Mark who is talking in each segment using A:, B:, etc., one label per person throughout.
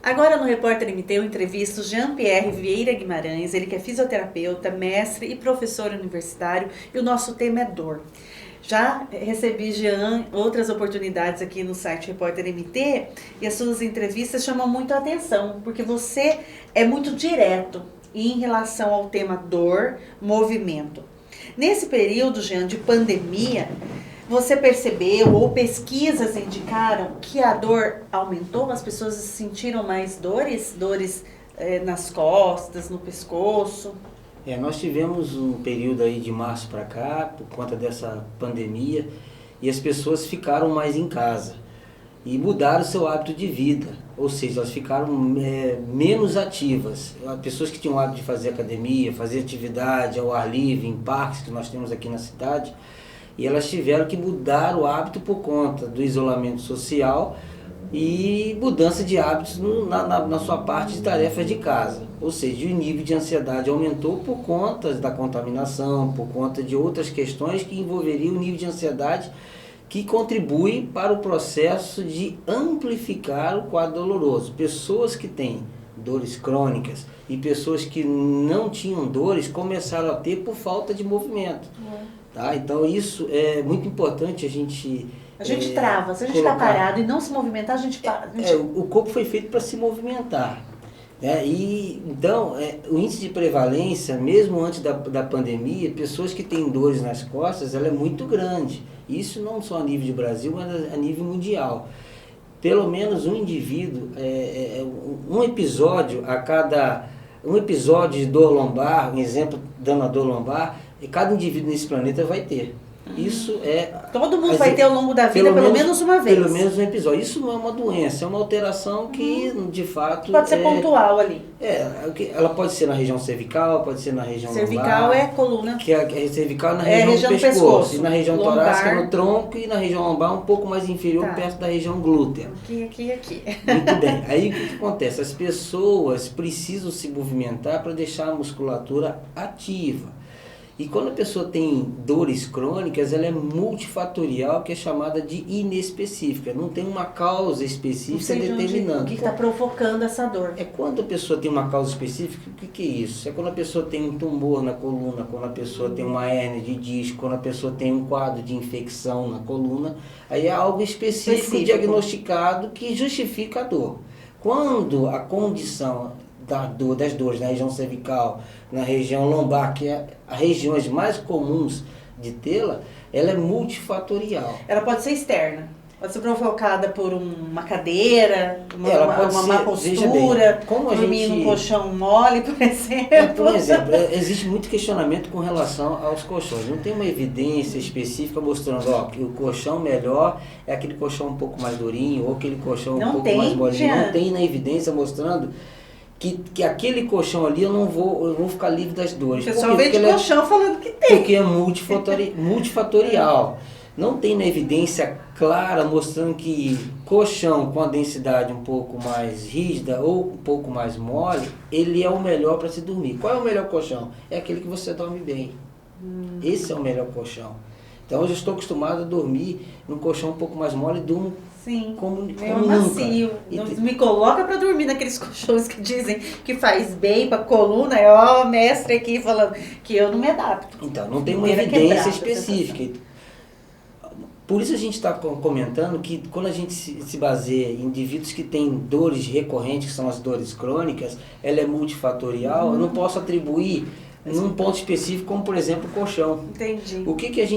A: Agora no Repórter MT eu entrevisto Jean-Pierre Vieira Guimarães, ele que é fisioterapeuta, mestre e professor universitário, e o nosso tema é dor. Já recebi, Jean, outras oportunidades aqui no site Repórter MT e as suas entrevistas chamam muito a atenção, porque você é muito direto em relação ao tema dor, movimento. Nesse período, Jean, de pandemia, você percebeu ou pesquisas indicaram que a dor aumentou? As pessoas sentiram mais dores? Dores nas costas, no pescoço?
B: Nós tivemos um período aí de março para cá, por conta dessa pandemia, e as pessoas ficaram mais em casa e mudaram o seu hábito de vida, ou seja, elas ficaram menos ativas. As pessoas que tinham o hábito de fazer academia, fazer atividade ao ar livre, em parques que nós temos aqui na cidade, e elas tiveram que mudar o hábito por conta do isolamento social e mudança de hábitos na sua parte de tarefas de casa. Ou seja, o nível de ansiedade aumentou por conta da contaminação, por conta de outras questões que envolveriam o nível de ansiedade que contribui para o processo de amplificar o quadro doloroso. Pessoas que têm dores crônicas e pessoas que não tinham dores começaram a ter por falta de movimento. Tá? Então isso é muito importante a gente
A: trava, se a gente está parado e não se movimentar, a gente...
B: O corpo foi feito para se movimentar. Então, o índice de prevalência, mesmo antes da pandemia, pessoas que têm dores nas costas, ela é muito grande. Isso não só a nível de Brasil, mas a nível mundial. Pelo menos um indivíduo, um episódio de dor lombar, um exemplo dando a dor lombar, e cada indivíduo nesse planeta vai ter. Isso
A: todo mundo vai ter ao longo da vida pelo menos uma vez.
B: Pelo menos um episódio. Isso não é uma doença, é uma alteração que, de fato...
A: Pode ser pontual ali.
B: Ela pode ser na região cervical, pode ser na região
A: cervical
B: lombar.
A: É coluna.
B: Que é cervical na região do pescoço. E na região lombar, torácica no tronco, e na região lombar um pouco mais inferior, perto da região glútea.
A: Aqui.
B: Muito bem. Aí o que acontece? As pessoas precisam se movimentar para deixar a musculatura ativa. E quando a pessoa tem dores crônicas, ela é multifatorial, que é chamada de inespecífica. Não tem uma causa específica determinando.
A: O que está provocando essa dor?
B: Quando a pessoa tem uma causa específica, o que é isso? É quando a pessoa tem um tumor na coluna, quando a pessoa tem uma hérnia de disco, quando a pessoa tem um quadro de infecção na coluna. Aí é algo específico. Diagnosticado que justifica a dor. Quando a condição das dores na região cervical, na região lombar, que é as regiões mais comuns de tê-la, ela é multifatorial.
A: Ela pode ser externa, pode ser provocada por uma cadeira, uma má postura, dormir num colchão mole, por exemplo.
B: Por exemplo, existe muito questionamento com relação aos colchões. Não tem uma evidência específica mostrando que o colchão melhor é aquele colchão um pouco mais durinho, ou aquele colchão um pouco mais molinho. Não tem na evidência mostrando que aquele colchão ali eu vou ficar livre das dores.
A: O pessoal vem de colchão falando que tem.
B: Porque é multifatorial. Não tem na evidência clara mostrando que colchão com a densidade um pouco mais rígida ou um pouco mais mole, ele é o melhor para se dormir. Qual é o melhor colchão? É aquele que você dorme bem. Esse é o melhor colchão. Então eu já estou acostumado a dormir num colchão um pouco mais mole e durmo como
A: macio. Não me coloca para dormir naqueles colchões que dizem que faz bem para coluna. Mestre aqui falando que eu não me adapto.
B: Então, não tem uma evidência específica. Por isso a gente está comentando que quando a gente se baseia em indivíduos que têm dores recorrentes, que são as dores crônicas, ela é multifatorial, eu não posso atribuir num ponto específico, como por exemplo o colchão.
A: Entendi.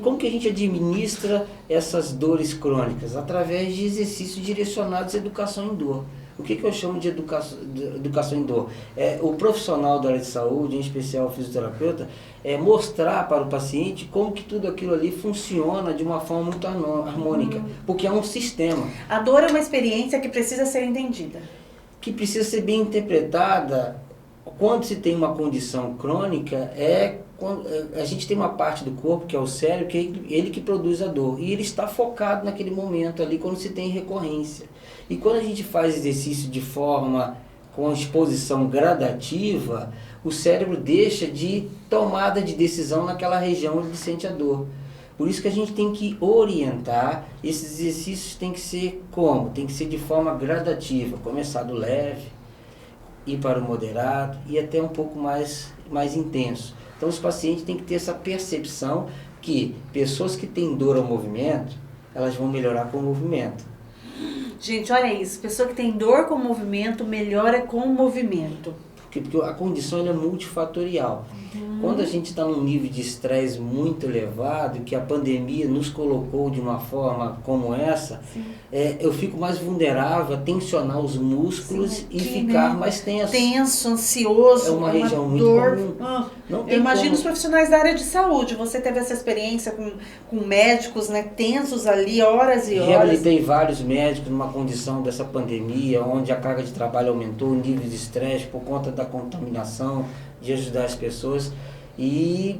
B: Como que a gente administra essas dores crônicas? Através de exercícios direcionados à educação em dor. O que eu chamo de educação em dor? O profissional da área de saúde, em especial o fisioterapeuta, mostrar para o paciente como que tudo aquilo ali funciona de uma forma muito harmônica, porque é um sistema.
A: A dor é uma experiência que precisa ser entendida.
B: Que precisa ser bem interpretada. Quando se tem uma condição crônica, a gente tem uma parte do corpo, que é o cérebro, que é ele que produz a dor. E ele está focado naquele momento ali, quando se tem recorrência. E quando a gente faz exercício de forma com exposição gradativa, o cérebro deixa de tomada de decisão naquela região onde ele sente a dor. Por isso que a gente tem que orientar, esses exercícios têm que ser como? Tem que ser de forma gradativa, começar do leve, ir para o moderado e até um pouco mais intenso. Então os pacientes têm que ter essa percepção que pessoas que têm dor ao movimento, elas vão melhorar com o movimento.
A: Gente, olha isso, pessoa que tem dor com o movimento, melhora com o movimento.
B: Porque a condição ela é multifatorial. Quando a gente está num nível de estresse muito elevado, que a pandemia nos colocou de uma forma como essa, eu fico mais vulnerável a tensionar os músculos e ficar mais tenso.
A: Tenso, ansioso.
B: É uma região muito
A: dor.
B: comum.
A: Eu imagino os profissionais da área de saúde. Você teve essa experiência com médicos, né, tensos ali, horas e horas.
B: Reabilitei vários médicos numa condição dessa pandemia, onde a carga de trabalho aumentou, o nível de estresse por conta da contaminação, de ajudar as pessoas, e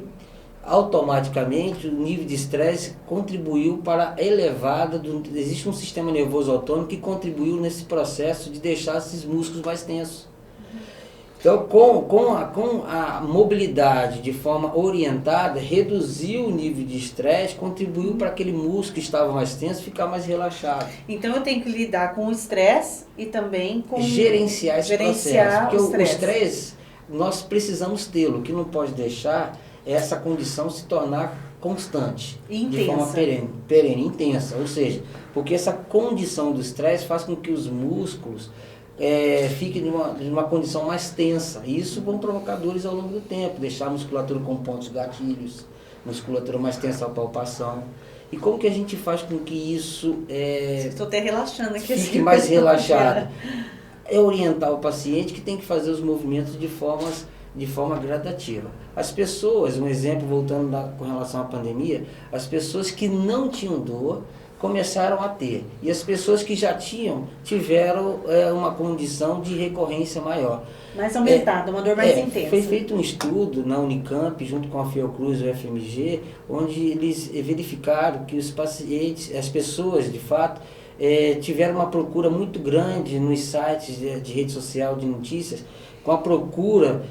B: automaticamente o nível de estresse contribuiu para a elevada existe um sistema nervoso autônomo que contribuiu nesse processo de deixar esses músculos mais tensos. Então, com a mobilidade de forma orientada, reduziu o nível de estresse, contribuiu para aquele músculo que estava mais tenso ficar mais relaxado.
A: Então, eu tenho que lidar com o estresse e também com...
B: Gerenciar esse processo. Porque o estresse, nós precisamos tê-lo. O que não pode deixar é essa condição se tornar constante.
A: Intensa.
B: De forma perene, intensa. Ou seja, porque essa condição do estresse faz com que os músculos fiquem numa condição mais tensa. E isso vão provocar dores ao longo do tempo. Deixar a musculatura com pontos gatilhos, musculatura mais tensa à palpação. E como que a gente faz com que isso
A: estou até relaxando aqui,
B: fique mais relaxado? É orientar o paciente que tem que fazer os movimentos de forma gradativa. As pessoas, um exemplo voltando com relação à pandemia, as pessoas que não tinham dor começaram a ter. E as pessoas que já tiveram uma condição de recorrência maior.
A: Mais aumentada, uma dor mais intensa.
B: Foi feito um estudo na Unicamp, junto com a Fiocruz e o FMG, onde eles verificaram que os pacientes, as pessoas, de fato, tiveram uma procura muito grande nos sites de rede social de notícias, com a procura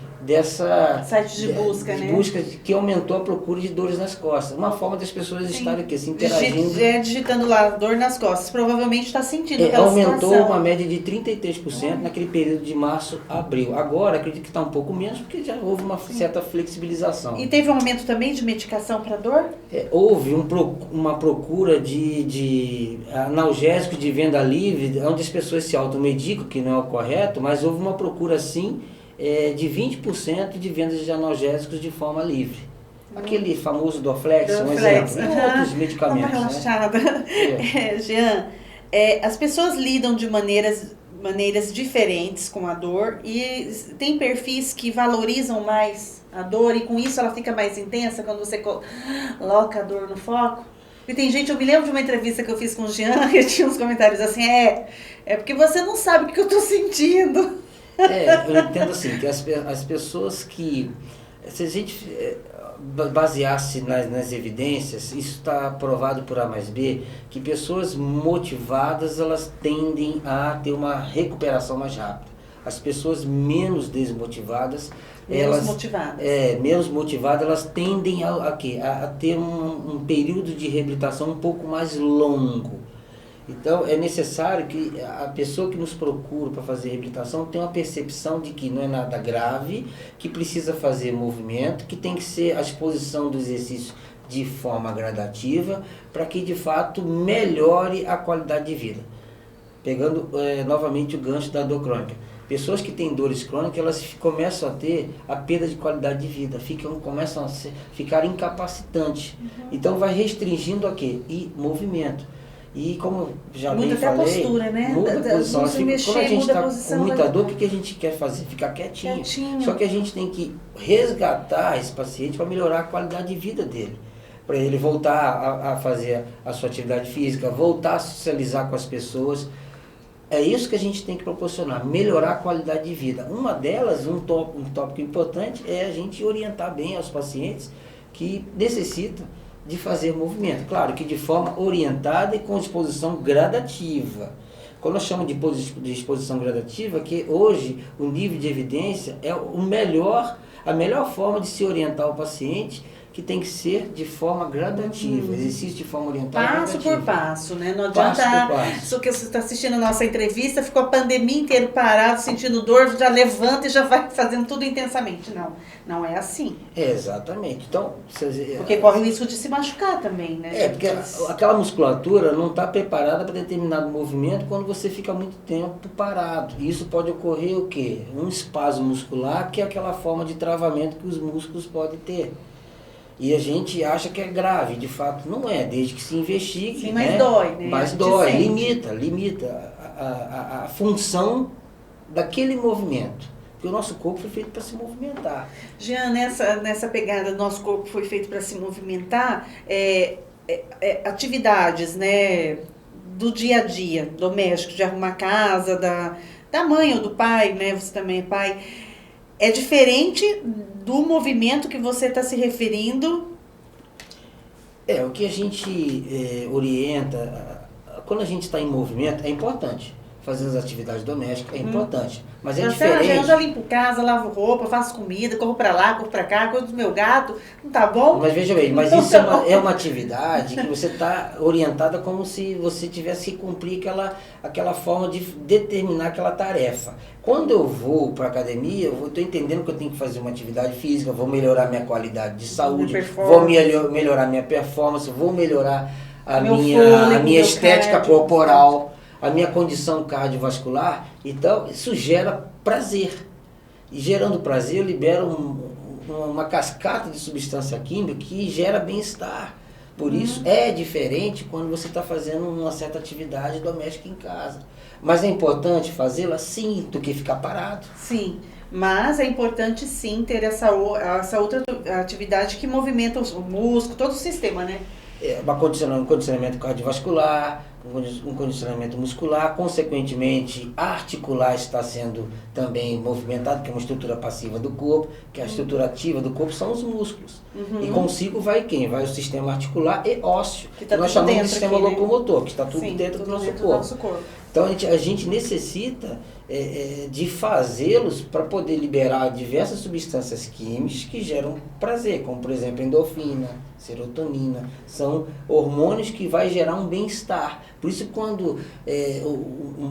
A: site de busca,
B: de
A: né?
B: busca que aumentou a procura de dores nas costas. Uma forma das pessoas estarem aqui, se interagindo.
A: Digitando lá, dor nas costas, provavelmente está sentindo aquela
B: aumentou
A: situação.
B: uma média de 33% naquele período de março a abril. Agora, acredito que está um pouco menos, porque já houve uma certa flexibilização.
A: E teve um aumento também de medicação para dor?
B: Houve uma procura de analgésicos de venda livre, onde as pessoas se automedicam, que não é o correto, mas houve uma procura sim de 20% de vendas de analgésicos de forma livre. Aquele famoso Dorflex, um exemplo, e outros medicamentos.
A: Uma relaxada.
B: Né?
A: Jean, as pessoas lidam de maneiras diferentes com a dor e tem perfis que valorizam mais a dor e com isso ela fica mais intensa quando você coloca a dor no foco. E tem gente, eu me lembro de uma entrevista que eu fiz com o Jean e tinha uns comentários assim, porque você não sabe o que eu estou sentindo.
B: Eu entendo assim, que as pessoas que, se a gente basear-se nas evidências, isso está provado por A mais B, que pessoas motivadas, elas tendem a ter uma recuperação mais rápida. As pessoas menos desmotivadas, menos motivadas, elas tendem a ter um período de reabilitação um pouco mais longo. Então, é necessário que a pessoa que nos procura para fazer reabilitação tenha uma percepção de que não é nada grave, que precisa fazer movimento, que tem que ser a exposição do exercício de forma gradativa, para que, de fato, melhore a qualidade de vida. Pegando novamente o gancho da dor crônica. Pessoas que têm dores crônicas, elas começam a ter a perda de qualidade de vida, começam a ficar incapacitantes. Então, vai restringindo o quê? E movimento. E como já bem falei,
A: muda a postura, né?
B: Muda a posição. Quando a gente está com muita dor, o que a gente quer fazer? Ficar quietinho. Só que a gente tem que resgatar esse paciente para melhorar a qualidade de vida dele. Para ele voltar a fazer a sua atividade física, voltar a socializar com as pessoas. É isso que a gente tem que proporcionar, melhorar a qualidade de vida. Uma delas, um tópico importante, é a gente orientar bem aos pacientes que necessitam de fazer movimento. Claro que de forma orientada e com disposição gradativa. Quando nós chamamos de exposição gradativa, que hoje o nível de evidência é a melhor forma de se orientar o paciente que tem que ser de forma gradativa, exercício de forma orientada.
A: Passo
B: gradativa.
A: por passo, né? Não
B: Passo
A: adianta,
B: por passo.
A: só que você está assistindo a nossa entrevista, ficou a pandemia inteira parado, sentindo dor, já levanta e já vai fazendo tudo intensamente. Não, não é assim.
B: Exatamente. Então,
A: Porque corre o risco de se machucar também, né?
B: porque aquela musculatura não está preparada para determinado movimento quando você fica muito tempo parado. E isso pode ocorrer o quê? Um espasmo muscular, que é aquela forma de travamento que os músculos podem ter. E a gente acha que é grave, de fato não é, desde que se investigue.
A: Sim, mas dói, né?
B: Mas dói, limita a função daquele movimento. Porque o nosso corpo foi feito para se movimentar.
A: Jean, nessa pegada, nosso corpo foi feito para se movimentar, atividades, né, do dia a dia, doméstico, de arrumar casa, da mãe ou do pai, né, você também é pai, é diferente do movimento que você está se referindo?
B: O que a gente orienta, quando a gente está em movimento, é importante. Fazer as atividades domésticas é importante, mas é diferente.
A: Eu já limpo casa, lavo roupa, faço comida, corro pra lá, corro pra cá, cuido do meu gato, não tá bom?
B: Mas veja bem, mas isso é uma atividade que você está orientada como se você tivesse que cumprir aquela forma de determinar aquela tarefa. Quando eu vou para academia, eu estou entendendo que eu tenho que fazer uma atividade física, vou melhorar minha qualidade de saúde, vou melhorar minha performance, vou melhorar a minha estética corporal, a minha condição cardiovascular. Então, isso gera prazer. E gerando prazer, eu libero uma cascata de substância química que gera bem-estar. Por isso, é diferente quando você está fazendo uma certa atividade doméstica em casa. Mas é importante fazê-la, sim, do que ficar parado.
A: Sim, mas é importante, sim, ter essa outra atividade que movimenta o músculo, todo o sistema, né?
B: Um condicionamento cardiovascular, um condicionamento muscular, consequentemente articular está sendo também movimentado, que é uma estrutura passiva do corpo, que a estrutura ativa do corpo são os músculos. E consigo vai quem? Vai o sistema articular e ósseo, que nós chamamos de sistema locomotor, que está tudo dentro do nosso corpo. Então a gente necessita de fazê-los para poder liberar diversas substâncias químicas que geram prazer, como por exemplo endorfina, serotonina, são hormônios que vai gerar um bem-estar. Por isso quando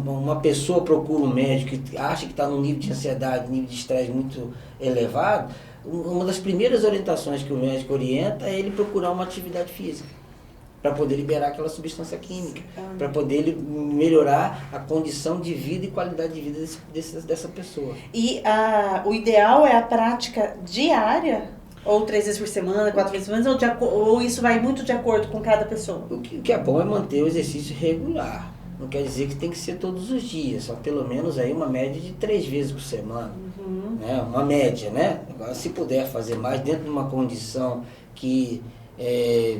B: uma pessoa procura um médico que acha que está num nível de ansiedade, nível de estresse muito elevado, uma das primeiras orientações que o médico orienta é ele procurar uma atividade física, para poder liberar aquela substância química, para poder melhorar a condição de vida e qualidade de vida dessa pessoa.
A: E o ideal é a prática diária? Ou 3 vezes por semana, 4 vezes por semana, ou isso vai muito de acordo com cada pessoa?
B: O que é bom é manter o exercício regular. Não quer dizer que tem que ser todos os dias, só pelo menos aí uma média de 3 vezes por semana. Né? Uma média, né? Agora, se puder fazer mais dentro de uma condição que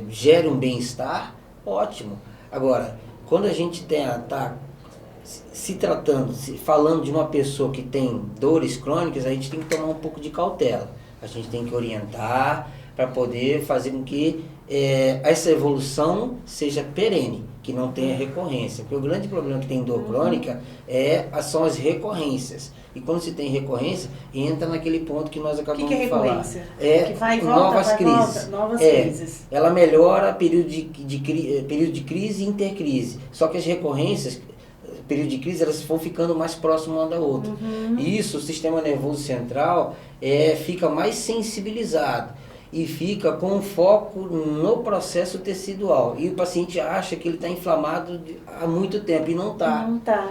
B: gere um bem-estar, ótimo. Agora, quando a gente está se tratando, falando de uma pessoa que tem dores crônicas, a gente tem que tomar um pouco de cautela. A gente tem que orientar para poder fazer com que essa evolução seja perene, que não tenha recorrência. Porque o grande problema que tem dor crônica são as recorrências. E quando se tem recorrência, entra naquele ponto que nós acabamos de falar.
A: Recorrência? Que vai e volta,
B: novas crises.
A: Novas crises.
B: Ela melhora período de crise e intercrise. Só que as recorrências, período de crise, elas vão ficando mais próximas uma da outra. E isso, o sistema nervoso central fica mais sensibilizado e fica com foco no processo tecidual. E o paciente acha que ele está inflamado há muito tempo e não está.
A: Não está.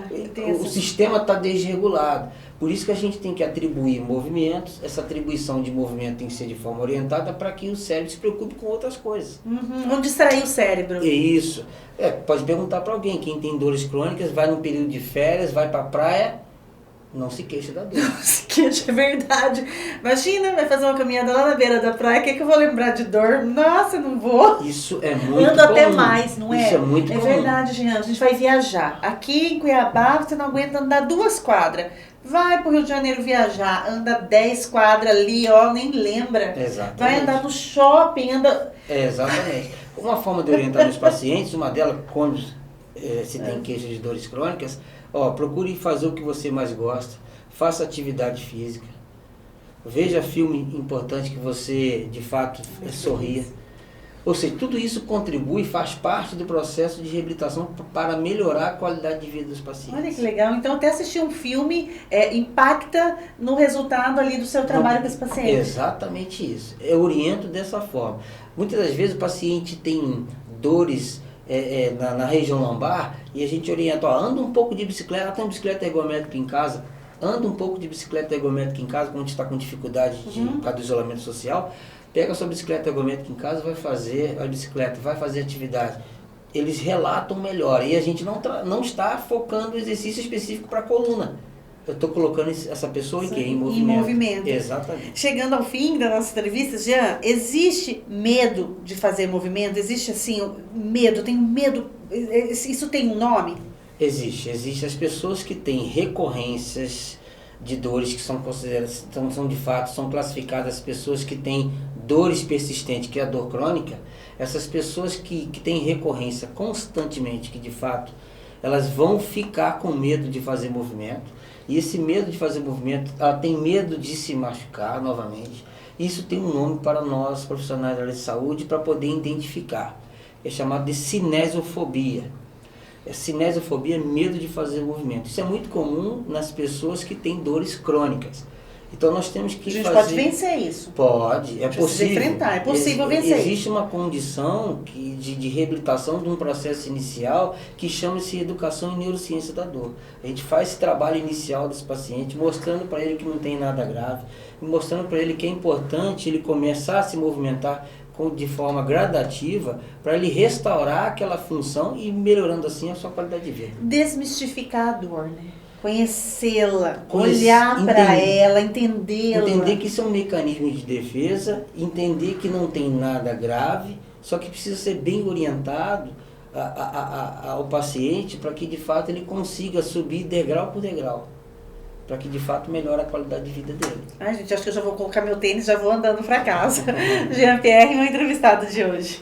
B: O sistema está desregulado. Por isso que a gente tem que atribuir movimentos. Essa atribuição de movimento tem que ser de forma orientada para que o cérebro se preocupe com outras coisas.
A: Vamos distrair o cérebro.
B: É isso. Pode perguntar para alguém, quem tem dores crônicas, vai num período de férias, vai para a praia, não se queixa da dor.
A: Não se queixa, é verdade. Imagina, vai fazer uma caminhada lá na beira da praia, o que eu vou lembrar de dor? Nossa, não vou.
B: Isso é muito comum.
A: Ando até mais, não é?
B: Isso é muito comum.
A: É verdade, Jean. A gente vai viajar. Aqui em Cuiabá, você não aguenta andar 2 quadras. Vai pro Rio de Janeiro viajar, anda 10 quadras ali, nem lembra.
B: Exatamente.
A: Vai andar no shopping,
B: Exatamente. Uma forma de orientar os pacientes, uma delas, quando se tem queixa de dores crônicas, procure fazer o que você mais gosta, faça atividade física, veja filme importante que você, de fato, sorria. Ou seja, tudo isso contribui, faz parte do processo de reabilitação para melhorar a qualidade de vida dos pacientes.
A: Olha que legal. Então, até assistir um filme impacta no resultado ali do seu trabalho com esse paciente.
B: Exatamente isso. Eu oriento dessa forma. Muitas das vezes o paciente tem dores na região lombar e a gente orienta, anda um pouco de bicicleta, tem uma bicicleta ergométrica em casa, anda um pouco de bicicleta ergométrica em casa quando a gente está com dificuldade por causa do isolamento social. Pega a sua bicicleta ergométrica em casa, vai fazer a bicicleta, vai fazer atividade. Eles relatam melhor. E a gente não está focando exercício específico para a coluna. Eu estou colocando essa pessoa em quê? Em movimento.
A: Em movimento.
B: Exatamente.
A: Chegando ao fim da nossa entrevista, Jean, existe medo de fazer movimento? Existe, assim, medo? Tenho medo? Isso tem um nome?
B: Existe. Existem as pessoas que têm recorrências de dores que são consideradas, são de fato, são classificadas as pessoas que têm dores persistentes, que é a dor crônica. Essas pessoas que têm recorrência constantemente, que de fato elas vão ficar com medo de fazer movimento, e esse medo de fazer movimento, ela tem medo de se machucar novamente. Isso tem um nome para nós, profissionais da área de saúde, para poder identificar. É chamado de cinesiofobia. Cinesiofobia é medo de fazer movimento. Isso é muito comum nas pessoas que têm dores crônicas. Então nós temos que fazer...
A: A gente pode vencer isso.
B: Pode, é possível.
A: Enfrentar, é possível vencer.
B: Existe uma condição de reabilitação de um processo inicial que chama-se educação em neurociência da dor. A gente faz esse trabalho inicial desse paciente, mostrando para ele que não tem nada grave, mostrando para ele que é importante ele começar a se movimentar de forma gradativa para ele restaurar aquela função e melhorando assim a sua qualidade de vida.
A: Desmistificar a dor, né? Conhecê-la, olhar para ela, entendê-la.
B: Entender que isso é um mecanismo de defesa, entender que não tem nada grave, só que precisa ser bem orientado ao paciente para que de fato ele consiga subir degrau por degrau, para que de fato melhore a qualidade de vida dele.
A: Ai, gente, acho que eu já vou colocar meu tênis, já vou andando para casa. Jean Pierre, meu entrevistado de hoje.